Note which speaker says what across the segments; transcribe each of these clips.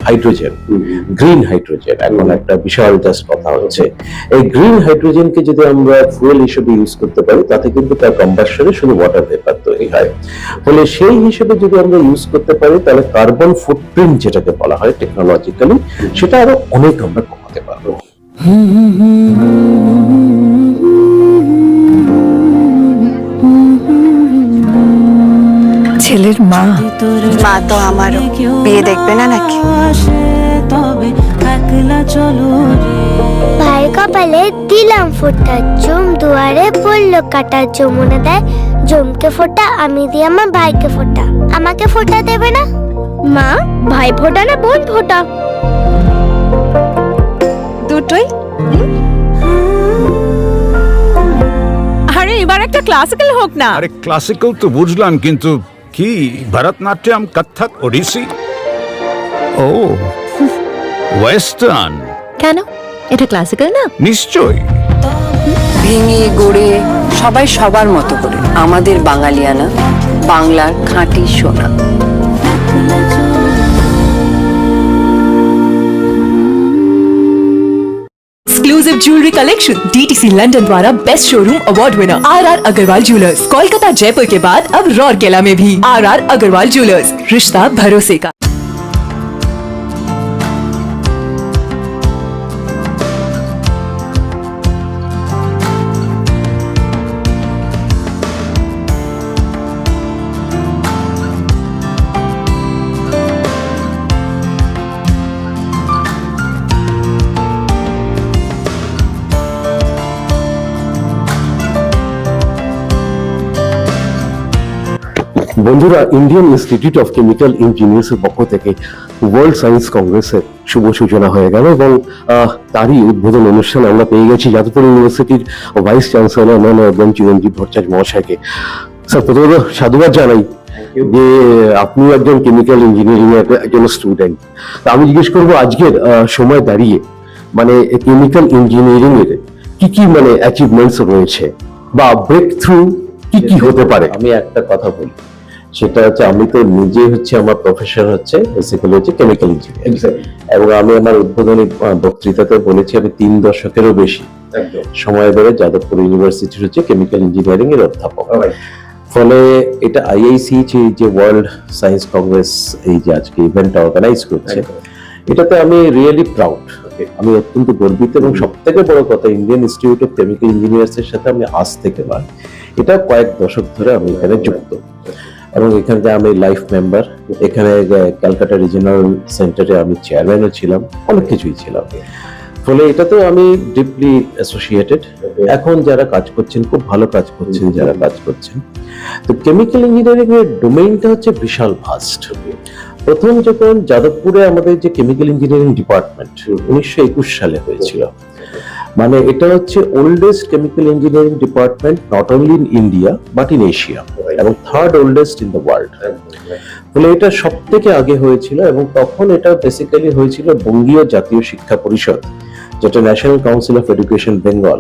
Speaker 1: Hydrogen, green hydrogen এখন একটা বিশাল just কথা হচ্ছে। এই গ্রিন হাইড্রোজেনকে যদি আমরা ফুয়েল হিসেবে ইউজ করতে পারি তাতে কিন্তু তার কম্বাসনে শুধু ওয়াটার ভেপার তৈরি হয়। ফলে সেই হিসেবে যদি আমরা ইউজ করতে পারি তাহলে কার্বন ফুটপ্রিন্ট যেটাকে বলা হয় টেকনোলজিক্যালি, সেটা আরো অনেক আমরা কমাতে পারবো।
Speaker 2: ছেলের মা
Speaker 3: তো আমারও বিয়ে দেখবে না নাকি?
Speaker 4: ভাই কপালে দিলাম ফোঁটা, জম দুয়ারে পড়লো কাটা, যমুনা দেয় জমকে ফোঁটা, আমি দিই আমার ভাইকে ফোঁটা। আমাকে ফোঁটা দেবে না মা? ভাই ফোঁটা না বোন ফোঁটা?
Speaker 2: দুটোই। আরে এবার একটা ক্লাসিক্যাল হোক না।
Speaker 5: আরে ক্লাসিক্যাল তো বুঝলাম, কিন্তু কি ভরতনাট্যম, কত্থক, ওডিসি? ও ওয়েস্টার্ন।
Speaker 2: কেন, এটা ক্লাসিক্যাল না?
Speaker 5: নিশ্চয়ই।
Speaker 3: ভেঙে গড়ে সবাই সবার মতো করে, আমাদের বাঙালিয়ানা, বাংলার খাঁটি সোনা।
Speaker 6: Exclusive jewellery collection DTC London द्वारा best showroom award winner RR Agarwal jewellers, Kolkata Jaipur के बाद अब रौरकेला में भी RR अग्रवाल ज्वेलर्स, रिश्ता भरोसे का।
Speaker 1: বন্ধুরা, Indian institute of chemical engineers এর পক্ষ থেকে ওয়ার্ল্ড সায়েন্স কংগ্রেসের শুভ সূচনা হয়ে গেল এবং তারই উদ্বোধন অনুষ্ঠানে আমরা পেয়ে গেছি যাদবপুর ইউনিভার্সিটির ভাইস চ্যান্সেলর মাননীয় চিরঞ্জীব ভট্টাচার্য মহাশয়কে। স্যার, প্রথমত সাধুবাদ জানাই যে আপনি একজন কেমিক্যাল ইঞ্জিনিয়ারিং এর একজন স্টুডেন্ট। আমি জিজ্ঞেস করবো আজকের সময় দাঁড়িয়ে মানে কেমিক্যাল ইঞ্জিনিয়ারিং এর কি কি মানে অ্যাচিভমেন্টস রয়েছে বা ব্রেক থ্রু কি কি হতে পারে? আমি একটা কথা বলি, সেটা হচ্ছে আমি তো নিজে হচ্ছে আমার প্রফেশন হচ্ছে বেসিক্যালি হচ্ছে কেমিক্যাল ইঞ্জিনিয়ারিং, এবং আমি আমার উদ্বোধনী বক্তৃতাতে বলেছি আমি 3 দশকেরও বেশি সময় ধরে যাদবপুর ইউনিভার্সিটির হচ্ছে কেমিক্যাল ইঞ্জিনিয়ারিং এর অধ্যাপক। ফলে এটা আইআইসি যে ওয়ার্ল্ড সায়েন্স কংগ্রেস এই যে আজকে ইভেন্টটা অর্গানাইজ করছে, এটাতে আমি রিয়েলি প্রাউড, আমি অত্যন্ত গর্বিত। এবং সব থেকে বড় কথা, Indian institute of chemical engineers এর সাথে আমি আজ থেকে নয়, এটা কয়েক দশক ধরে আমি এখানে যুক্ত এবং এখানে আমি লাইফ মেম্বার। এখানে ক্যালকাটা রিজিওনাল সেন্টারে আমি চেয়ারম্যানও ছিলাম, অনেক কিছুই ছিলাম। ফলে এটাতেও আমি ডিপলি অ্যাসোসিয়েটেড। এখন যারা কাজ করছেন খুব ভালো কাজ করছেন, যারা কাজ করছেন। তো কেমিক্যাল ইঞ্জিনিয়ারিং এর ডোমেইনটা হচ্ছে বিশাল ভাস্ট। প্রথম যখন যাদবপুরে আমাদের যে কেমিক্যাল ইঞ্জিনিয়ারিং ডিপার্টমেন্ট 1921 সালে হয়েছিল, মানে এটা হচ্ছে oldest chemical engineering department not only in India but in Asia, এবং 3rd oldest in the world. ফলে এটা সব থেকে আগে হয়েছিল এবং তখন এটা বেসিক্যালি হয়েছিল বঙ্গীয় জাতীয় শিক্ষা পরিষদ, যেটা national council of education Bengal,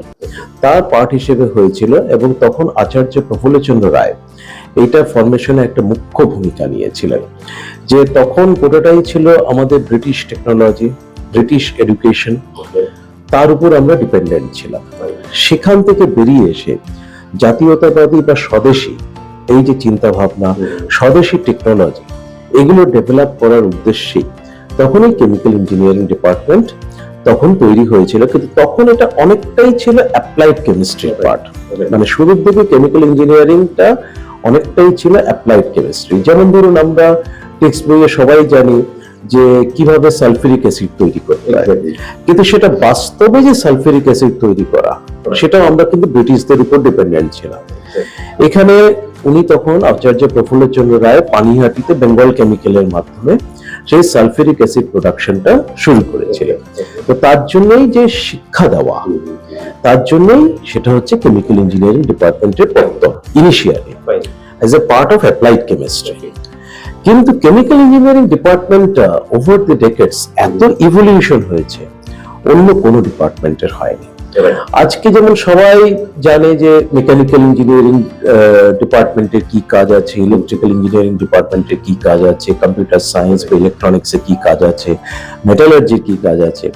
Speaker 1: তার পার্ট হিসেবে হয়েছিল। এবং তখন আচার্য প্রফুল্লচন্দ্র রায় এইটা ফরমেশনে একটা মুখ্য ভূমিকা নিয়েছিলেন। যে তখন গোটাটাই ছিল আমাদের ব্রিটিশ টেকনোলজি, ব্রিটিশ এডুকেশন, তার উপর আমরা ডিপেন্ডেন্ট ছিলাম। সেখান থেকে বেরিয়ে এসে জাতীয়তাবাদী বা স্বদেশী এই যে চিন্তা ভাবনা, স্বদেশী টেকনোলজি, এগুলো ডেভেলপ করার উদ্দেশ্যে তখন এই কেমিক্যাল ইঞ্জিনিয়ারিং ডিপার্টমেন্ট তখন তৈরি হয়েছিল। কিন্তু তখন এটা অনেকটাই ছিল অ্যাপ্লাইড কেমিস্ট্রির পার্ট, মানে শুরুর দিকে কেমিক্যাল ইঞ্জিনিয়ারিংটা অনেকটাই ছিল অ্যাপ্লাইড কেমিস্ট্রি। যেমন ধরুন আমরা টেক্সট বইয়ে সবাই জানি যে কিভাবে সালফিউরিক অ্যাসিড তৈরি করতে হয়, কিন্তু সেটা বাস্তবে যে সালফিউরিক অ্যাসিড তৈরি করা, সেটাও আমরা কিন্তু ব্রিটিশদের উপর ডিপেন্ডেন্ট ছিলাম। এখানে উনি তখন আচার্য প্রফুল্লচন্দ্র রায় পানিহাটিতে বেঙ্গল কেমিক্যালের মাধ্যমে সেই সালফিউরিক অ্যাসিড প্রোডাকশনটা শুরু করেছিলেন। তো তার জন্যই যে শিক্ষা দেওয়া, তার জন্যই সেটা হচ্ছে কেমিক্যাল ইঞ্জিনিয়ারিং ডিপার্টমেন্টের প্রত্যয় initially as a part of applied chemistry. কিন্তু কেমিক্যাল ইঞ্জিনিয়ারিং ডিপার্টমেন্টটা ওভার দ্য ডেকেডস এত ইভলিউশন হয়েছে, অন্য কোনো ডিপার্টমেন্টের হয়নি। আজকে যেমন সবাই জানে যে মেকানিক্যাল ইঞ্জিনিয়ারিং ডিপার্টমেন্টের কি কাজ আছে, ইলেকট্রিক্যাল ইঞ্জিনিয়ারিং ডিপার্টমেন্টের কি কাজ আছে, কম্পিউটার সায়েন্স বা ইলেকট্রনিক্স এর কি কাজ আছে, মেটালার্জির কি কাজ আছে,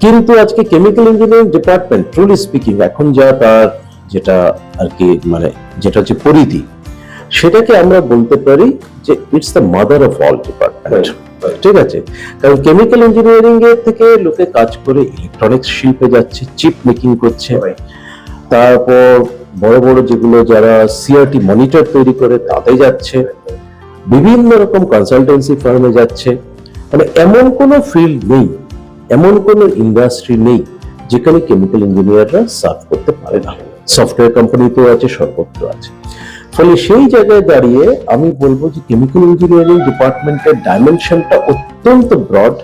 Speaker 1: কিন্তু আজকে chemical engineering department truly speaking এখন যা তার যেটা আর কি মানে যেটা হচ্ছে পরিধি, সেটাকে আমরা বলতে পারি যে it's the mother of all department. ঠিক আছে, কারণ কেমিক্যাল ইঞ্জিনিয়ারিং এর থেকে লোকে কাজ করে ইলেকট্রনিক্স শিল্পে যাচ্ছে, চিপ মেকিং করছে, তারপর বড় বড় যেগুলো যারা সিআরটি মনিটর তৈরি করে তাতে যাচ্ছে, বিভিন্ন রকম কনসালটেন্সি ফার্মে যাচ্ছে। মানে এমন কোনো ফিল্ড নেই, এমন কোনো ইন্ডাস্ট্রি নেই যেখানে কেমিক্যাল ইঞ্জিনিয়াররা সার্ভ করতে পারে না। সফটওয়্যার কোম্পানি তো আছে, সর্বত্র আছে। ফলে সেই জায়গায় দাঁড়িয়ে আমি বলবো যে কেমিক্যাল ইঞ্জিনিয়ারিং ডিপার্টমেন্টের ডাইমেনশনটা অত্যন্ত ব্রড,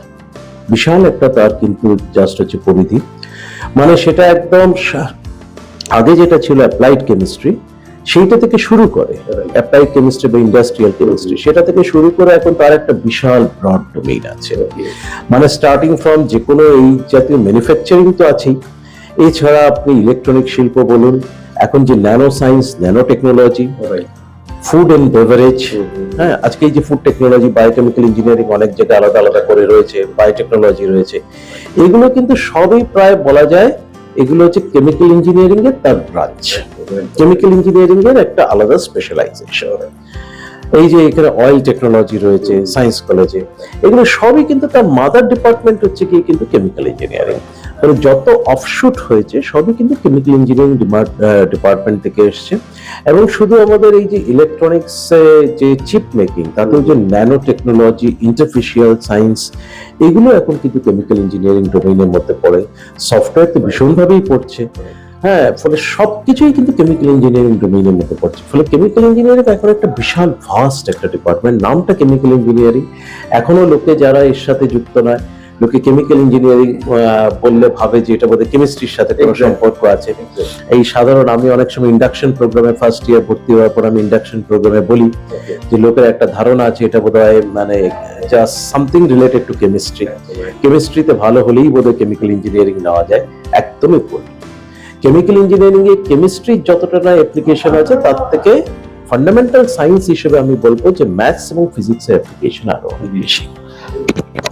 Speaker 1: বিশাল একটা তার কিন্তু জাস্ট হচ্ছে পরিধি। মানে সেটা একদম আগে যেটা ছিল অ্যাপ্লাইড কেমিস্ট্রি, সেইটা থেকে শুরু করে অ্যাপ্লাইড কেমিস্ট্রি বা ইন্ডাস্ট্রিয়াল কেমিস্ট্রি, সেটা থেকে শুরু করে এখন তার একটা বিশাল ব্রড ডোমেইন আছে। মানে স্টার্টিং ফ্রম যে কোনো এই জাতীয় ম্যানুফ্যাকচারিং তো আছেই, এছাড়া আপনি ইলেকট্রনিক শিল্প বলুন, এখন যে nano science, nano technology, food and beverage, হ্যাঁ আজকে এই যে ফুড টেকনোলজি, বায়োকেমিক্যাল ইঞ্জিনিয়ারিং অনেক জায়গায় আলাদা আলাদা করে রয়েছে, বায়োটেকনোলজি রয়েছে, এগুলো কিন্তু সবই প্রায় বলা যায় এগুলো হচ্ছে কেমিক্যাল ইঞ্জিনিয়ারিং এর তার ব্রাঞ্চ, কেমিক্যাল ইঞ্জিনিয়ারিং এর একটা আলাদা স্পেশালাইজেশন। এই যে এখানে অয়েল টেকনোলজি রয়েছে সায়েন্স কলেজে, এগুলো সবই কিন্তু তার মাদার ডিপার্টমেন্ট হচ্ছে কি কিন্তু কেমিক্যাল ইঞ্জিনিয়ারিং। মানে যত অফশুট হয়েছে সবই কিন্তু কেমিক্যাল ইঞ্জিনিয়ারিং ডিপার্টমেন্ট থেকে এসছে। এবং শুধু আমাদের এই যে ইলেকট্রনিক্স যে চিপ মেকিং, তাতেও যে ন্যানো টেকনোলজি, ইন্টারফিশিয়াল সায়েন্স, এগুলো এখন কিন্তু কেমিক্যাল ইঞ্জিনিয়ারিং ডোমেইনের মধ্যে পড়ে। সফটওয়্যার তো ভীষণভাবেই পড়ছে, হ্যাঁ, ফলে সবকিছুই কিন্তু কেমিক্যাল ইঞ্জিনিয়ারিং ডোমেইনের মধ্যে পড়ছে। ফলে কেমিক্যাল ইঞ্জিনিয়ারিং এখন একটা বিশাল ভাস্ট একটা ডিপার্টমেন্ট, নামটা কেমিক্যাল ইঞ্জিনিয়ারিং। এখনো লোকে যারা এর সাথে যুক্ত নয়, লোকে কেমিক্যাল ইঞ্জিনিয়ারিং বললে ভাবে যে এটা বোধহয় কেমিস্ট্রির সাথে কোনো সম্পর্ক আছে। এই সাধারণ আমি অনেক সময় ইন্ডাকশন প্রোগ্রামে ফার্স্ট ইয়ার ভর্তি হওয়ার পর আমি ইন্ডাকশন প্রোগ্রামে বলি যে লোকের একটা ধারণা আছে এটা বোধহয় মানে just something related to chemistry, কেমিস্ট্রিতে ভালো হলেই বোধহয় কেমিক্যাল ইঞ্জিনিয়ারিং নেওয়া যায়। একদমই ভুল। কেমিক্যাল ইঞ্জিনিয়ারিং এ কেমিস্ট্রির যতটা না অ্যাপ্লিকেশন আছে, তার থেকে ফান্ডামেন্টাল সায়েন্স হিসেবে আমি বলবো যে ম্যাথস এবং ফিজিক্সের অ্যাপ্লিকেশন আরো অনেক বেশি।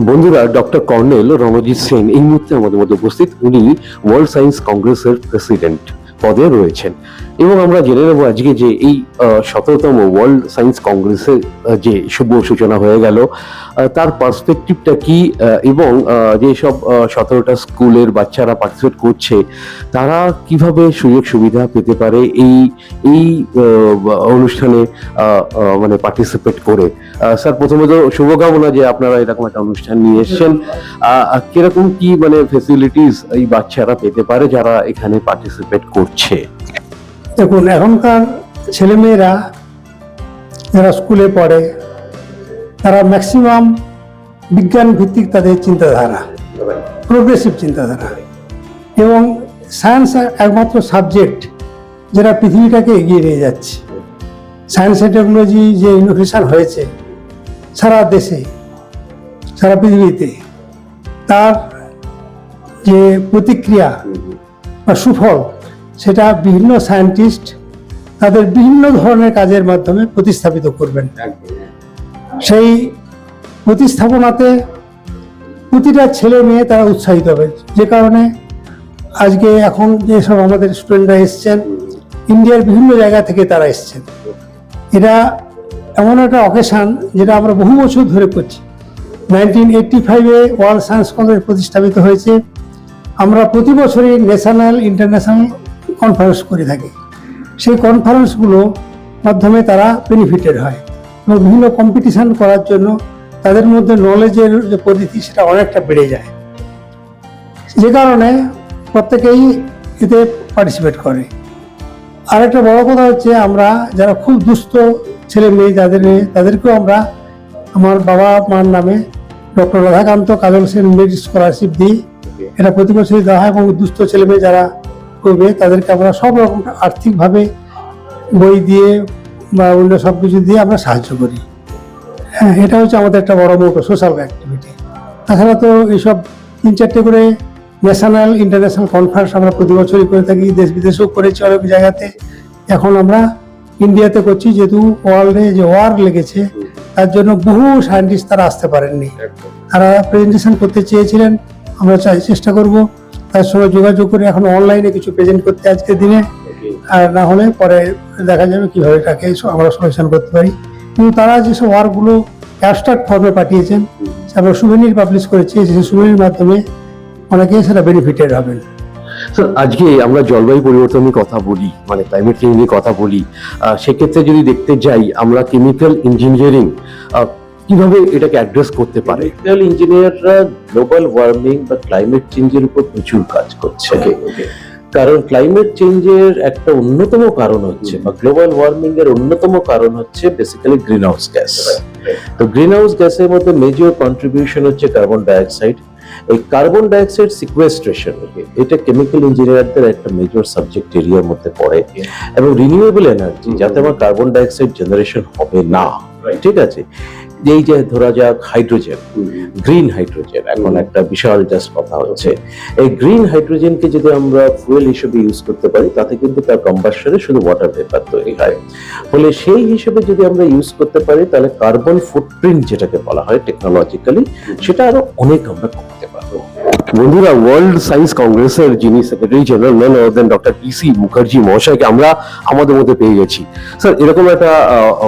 Speaker 1: বন্ধুরা, ডক্টর কর্নেল রণজিৎ সেন এই মুহূর্তে আমাদের মধ্যে উপস্থিত। উনি ওয়ার্ল্ড সায়েন্স কংগ্রেসের প্রেসিডেন্ট পদে রয়েছেন এবং আমরা জেনে নেব আজকে যে এই 17তম ওয়ার্ল্ড সায়েন্স কংগ্রেসের যে শুভ সূচনা হয়ে গেল, তার পার্সপেক্টিভটা কি, এবং যেসব 17টা স্কুলের বাচ্চারা পার্টিসিপেট করছে তারা কিভাবে সুযোগ সুবিধা পেতে পারে এই অনুষ্ঠানে মানে পার্টিসিপেট করে। স্যার, প্রথমত শুভকামনা যে আপনারা এরকম একটা অনুষ্ঠান নিয়ে এসেছেন। কিরকম কি মানে ফেসিলিটিস এই বাচ্চারা পেতে পারে যারা এখানে পার্টিসিপেট করছে?
Speaker 7: দেখুন, এখনকার ছেলেমেয়েরা যারা স্কুলে পড়ে তারা ম্যাক্সিমাম বিজ্ঞান ভিত্তিক তাদের চিন্তাধারা, প্রোগ্রেসিভ চিন্তাধারা, এবং সায়েন্স একমাত্র সাবজেক্ট যেটা পৃথিবীটাকে এগিয়ে নিয়ে যাচ্ছে। সায়েন্স অ্যান্ড টেকনোলজি যে ইনোভেশন হয়েছে সারা দেশে, সারা পৃথিবীতে, তার যে প্রতিক্রিয়া বা সুফল সেটা বিভিন্ন সায়েন্টিস্ট তাদের বিভিন্ন ধরনের কাজের মাধ্যমে প্রতিস্থাপিত করবেন। সেই প্রতিস্থাপনাতে প্রতিটা ছেলে মেয়ে তারা উৎসাহিত হবে, যে কারণে আজকে এখন যেসব আমাদের স্টুডেন্টরা এসছেন ইন্ডিয়ার বিভিন্ন জায়গা থেকে তারা এসছেন। এটা এমন একটা অকেশন যেটা আমরা বহু বছর ধরে করছি। 1985-এ ওয়ার্ল্ড সায়েন্স কংগ্রেস প্রতিস্থাপিত হয়েছে। আমরা প্রতি বছরই ন্যাশনাল ইন্টারন্যাশনাল কনফারেন্স করে থাকি। সেই কনফারেন্সগুলো মাধ্যমে তারা বেনিফিটেড হয় এবং বিভিন্ন কম্পিটিশান করার জন্য তাদের মধ্যে নলেজের যে পরিধি সেটা অনেকটা বেড়ে যায়, যে কারণে প্রত্যেকেই এতে পার্টিসিপেট করে। আরেকটা বড় কথা হচ্ছে, আমরা যারা খুব দুস্থ ছেলে মেয়ে তাদেরকেও আমরা আমার বাবা মার নামে ডক্টর রাধাকান্ত কাজল সেন মেরিট স্কলারশিপ দিই। এটা প্রতি বছরই দেওয়া হয় এবং দুস্থ ছেলে মেয়ে যারা করবে তাদেরকে আমরা সব রকম আর্থিকভাবে বই দিয়ে বা অন্য সব কিছু দিয়ে আমরা সাহায্য করি। হ্যাঁ, এটা হচ্ছে আমাদের একটা বড় মোটো সোশ্যাল অ্যাক্টিভিটি। তাছাড়া তো এইসব 3-4টে করে ন্যাশনাল ইন্টারন্যাশনাল কনফারেন্স আমরা প্রতি বছরই করে থাকি, দেশ বিদেশেও করেছি অনেক জায়গাতে। এখন আমরা ইন্ডিয়াতে করছি, যেহেতু ওয়ার্ল্ডে যে ওয়ার লেগেছে তার জন্য বহু সায়েন্টিস্ট তারা আসতে পারেননি, তারা প্রেজেন্টেশন করতে চেয়েছিলেন। আমরা চেষ্টা করব তার সঙ্গে যোগাযোগ করে এখন অনলাইনে কিছু প্রেজেন্ট করতে আজকের দিনে, আর না হলে পরে দেখা যাবে কিভাবে এটাকে আমরা সলিউশন করতে পারি। কিন্তু তারা যেসব ওয়ার্কগুলো অ্যাবস্ট্রাক্ট ফর্মে পাঠিয়েছেন, আমরা সুভেনির পাবলিশ করেছি, সেই সুভেনির মাধ্যমে অনেকে সেটা বেনিফিটেড হবেন।
Speaker 1: স্যার, আজকে আমরা জলবায়ু পরিবর্তন নিয়ে কথা বলি, মানে ক্লাইমেট চেঞ্জ নিয়ে কথা বলি, সেক্ষেত্রে যদি দেখতে যাই আমরা কেমিক্যাল ইঞ্জিনিয়ারিং কিভাবে এটাকে অ্যাড্রেস করতে পারে?
Speaker 8: কেমিক্যাল ইঞ্জিনিয়াররা গ্লোবাল ওয়ার্মিং বা ক্লাইমেট চেঞ্জের উপর প্রচুর কাজ করছে। কারণ ক্লাইমেট চেঞ্জের একটা অন্যতম কারণ হচ্ছে, বা গ্লোবাল ওয়ার্মিং এর অন্যতম কারণ হচ্ছে বেসিক্যালি গ্রিন হাউস গ্যাস। তো গ্রিন হাউস গ্যাসের মধ্যে মেজর কন্ট্রিবিউশন হচ্ছে কার্বন ডাইঅক্সাইড। এই কার্বন ডাইঅক্সাইড সিকুয়েস্ট্রেশন, এটা কেমিক্যাল ইঞ্জিনিয়ারদের একটা মেজর সাবজেক্ট এরিয়ার মধ্যে পড়ে। এবং রিনিউয়েবল এনার্জি, যাতে আমার কার্বন ডাইঅক্সাইড জেনারেশন হবে না, ঠিক আছে। এই যে ধরা যাক হাইড্রোজেন, গ্রিন হাইড্রোজেন এখন একটা বিশাল জাস্ট কথা হচ্ছে। এই গ্রিন হাইড্রোজেনকে যদি আমরা ফুয়েল হিসেবে ইউজ করতে পারি, তাতে কিন্তু তার কম্বাসনে শুধু ওয়াটার ভেপার তৈরি হয়। ফলে সেই হিসেবে যদি আমরা ইউজ করতে পারি, তাহলে কার্বন ফুটপ্রিন্ট যেটাকে বলা হয় টেকনোলজিক্যালি, সেটা আরো অনেক আমরা কমাতে পারবো।
Speaker 1: বন্ধুরা, ওয়ার্ল্ড সায়েন্স কংগ্রেসের যিনি সেক্রেটারি জেনারেল নন আদার দেন ডক্টর পিসি মুখার্জি মহাশয়কে আমরা আমাদের মধ্যে পেয়ে গেছি। স্যার, এরকম একটা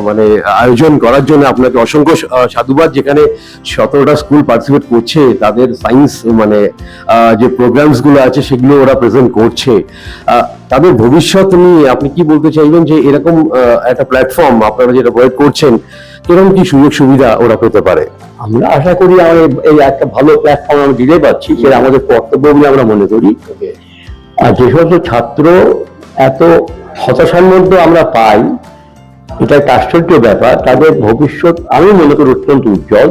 Speaker 1: মানে আয়োজন করার জন্য আপনাকে অসংখ্য সাধুবাদ, যেখানে 17টা স্কুল পার্টিসিপেট করছে, তাদের সায়েন্স মানে যে প্রোগ্রামস গুলো আছে সেগুলো ওরা প্রেজেন্ট করছে। তাদের ভবিষ্যৎ নিয়ে আপনি কি বলতে চাইবেন, যে এরকম একটা প্ল্যাটফর্ম আপনারা যেটা প্রোভাইড করছেন, কিরকম কি সুযোগ সুবিধা ওরা পেতে পারে?
Speaker 9: আমরা আশা করি আমাদের এই একটা ভালো প্ল্যাটফর্ম আমরা দিতে পারছি, সেটা আমাদের কর্তব্য বলে আমরা মনে করি। আর যে সমস্ত ছাত্র এত হতাশার মধ্যে আমরা পাই, এটা একটা আশ্চর্য ব্যাপার। তাদের ভবিষ্যৎ আমি মনে করি অত্যন্ত উজ্জ্বল,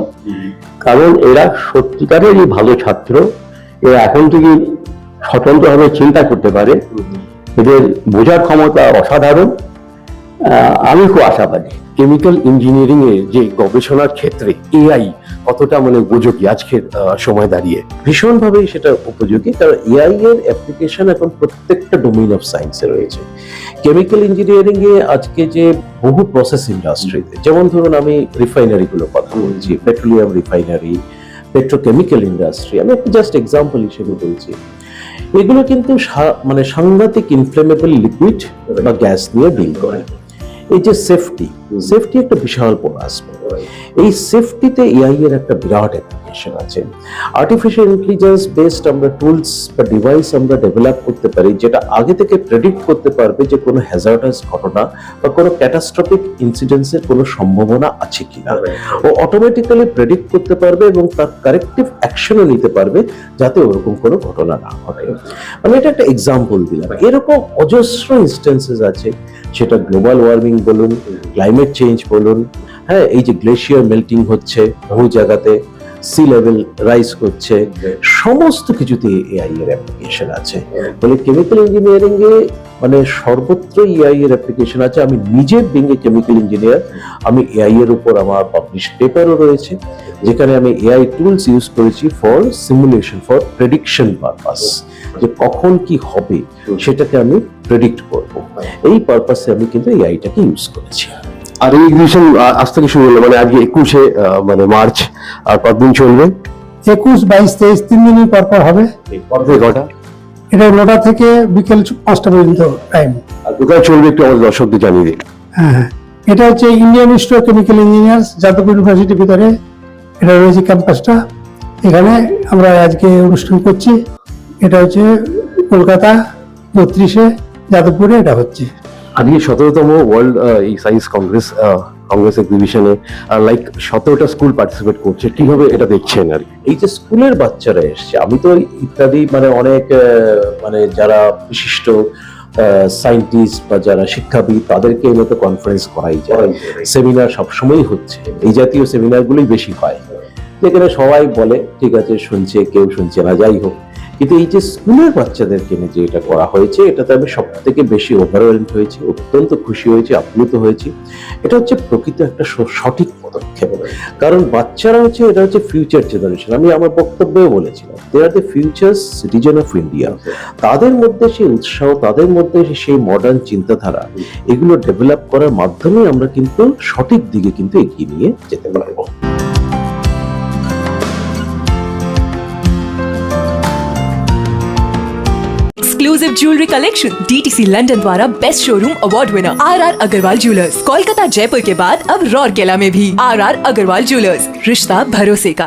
Speaker 9: কারণ এরা সত্যিকারেরই ভালো ছাত্র। এরা এখন থেকে স্বতন্ত্রভাবে চিন্তা করতে পারে, এদের বোঝার ক্ষমতা অসাধারণ। আমি খুব আশাবাদী।
Speaker 1: কেমিক্যাল ইঞ্জিনিয়ারিং এ যে গবেষণার ক্ষেত্রে এআই কতটা মানে উপযোগী আজকের সময় দাঁড়িয়ে?
Speaker 8: ভীষণভাবেই সেটা উপযোগী, কারণ এআই এর অ্যাপ্লিকেশন এখন প্রত্যেকটা ডোমেইন অফ সায়েন্সে রয়েছে। কেমিক্যাল ইঞ্জিনিয়ারিং এ আজকে যে বহু প্রসেস ইন্ডাস্ট্রিতে, যেমন ধরুন আমি রিফাইনারি গুলো কথা বলছি, পেট্রোলিয়াম রিফাইনারি, পেট্রোকেমিক্যাল ইন্ডাস্ট্রি, আমি একটা জাস্ট এক্সাম্পল হিসেবে বলছি। এগুলো কিন্তু মানে সাংঘাতিক ইনফ্লেমেবল লিকুইড বা গ্যাস নিয়ে ডিল করে। এই যে সেফটি একটা বিশাল বড় আসবে। এই সেফটিতে এআই এর একটা বিরাট অ্যাপ্লিকেশন আছে। আর্টিফিশিয়াল ইন্টেলিজেন্স বেসড আমরা টুলস বা ডিভাইস আমরা ডেভেলপ করতে পারি, যেটা আগে থেকে প্রেডিক্ট করতে পারবে যে কোনো হ্যাজার্ডাস ঘটনা বা কোনো ক্যাটাস্ট্রফিক ইনসিডেন্সের কোনো সম্ভাবনা আছে কিনা। ও অটোমেটিক্যালি প্রেডিক্ট করতে পারবে এবং তার কারেক্টিভ অ্যাকশনও নিতে পারবে, যাতে ওরকম কোনো ঘটনা না ঘটে। আমি এটা একটা এক্সাম্পল দিলাম। এরকম অজস্র ইনস্টেন্সেস আছে, সেটা গ্লোবাল ওয়ার্মিং বলুন, ক্লাইমেট চেঞ্জ বলুন, হ্যাঁ, এই যে গ্লেশিয়ার মেল্টিং হচ্ছে বহু জায়গাতে, সি লেভেল রাইজ করছে, সমস্ত কিছুতে এআই এর অ্যাপ্লিকেশন আছে। বলে কেমিক্যাল ইঞ্জিনিয়ারিং এ মানে সর্বত্র এআই এর অ্যাপ্লিকেশন আছে। আমি নিজে বিং এ কেমিক্যাল ইঞ্জিনিয়ার, আমি এআই এর উপর আমার পাবলিশ পেপারও রয়েছে, যেখানে আমি এআই টুলস ইউজ করেছি for simulation, for prediction purpose, যে কখন কি হবে সেটাকে আমি প্রেডিক্ট করব। এই পারপাসে আমি কিন্তু এআইটাকে ইউজ করেছি।
Speaker 1: আর এই এক্সিবিশন আজ থেকে শুরু হলো, মানে আজকে 21শে মানে মার্চ, আর কতদিন চলবে?
Speaker 7: 21, 22, 23 3 দিনই পর হবে।
Speaker 1: কটা?
Speaker 7: এটা 9টা থেকে বিকেল 5টা পর্যন্ত টাইম।
Speaker 1: আর কোথায় চলবে একটু আমাদের দর্শকদের জানিয়ে দিন।
Speaker 7: হ্যাঁ, এটা হচ্ছে Indian institute of chemical engineers, Jadavpur ইউনিভার্সিটির ভিতরে এটা রয়েছে ক্যাম্পাসটা। এখানে আমরা আজকে অনুষ্ঠান করছি। এটা হচ্ছে কলকাতা 32-এ যাদবপুরে এটা হচ্ছে।
Speaker 1: আজকে 17তম ওয়ার্ল্ড এই সায়েন্স কংগ্রেস এক্সিবিশনে লাইক 17টা স্কুল পার্টিসিপেট করছে, কিভাবে এটা দেখছেন? আর
Speaker 8: এই যে স্কুলের বাচ্চারা এসছে, আমি তো ইত্যাদি মানে অনেক মানে যারা বিশিষ্ট সায়েন্টিস্ট বা যারা শিক্ষাবিদ, তাদেরকে এনে তো কনফারেন্স করাই যায়, সেমিনার সবসময়ই হচ্ছে। এই জাতীয় সেমিনারগুলোই বেশি হয়, যেখানে সবাই বলে ঠিক আছে, শুনছে, কেউ শুনছে না, যাই হোক। কিন্তু এই যে স্কুলের বাচ্চাদেরকে নিয়ে যে এটা করা হয়েছে, এটাতে আমি সব থেকে বেশি ওভারওয়েলড হয়েছি, অত্যন্ত খুশি হয়েছি, আপ্লুত হয়েছি। এটা হচ্ছে প্রকৃত একটা সঠিক পদক্ষেপ। কারণ বাচ্চারা হচ্ছে, এটা হচ্ছে ফিউচার জেনারেশন। আমি আমার বক্তব্যেও বলেছিলাম, they are the future citizen of India. তাদের মধ্যে সেই উৎসাহ, তাদের মধ্যে সেই মডার্ন চিন্তাধারা, এগুলো ডেভেলপ করার মাধ্যমে আমরা কিন্তু সঠিক দিকে কিন্তু এগিয়ে নিয়ে যেতে পারবো।
Speaker 6: Exclusive jewellery collection DTC London द्वारा best showroom award winner RR Agarwal jewellers, Kolkata Jaipur के बाद अब रौरकेला में भी। आरआर अग्रवाल ज्वेलर्स, रिश्ता भरोसे का।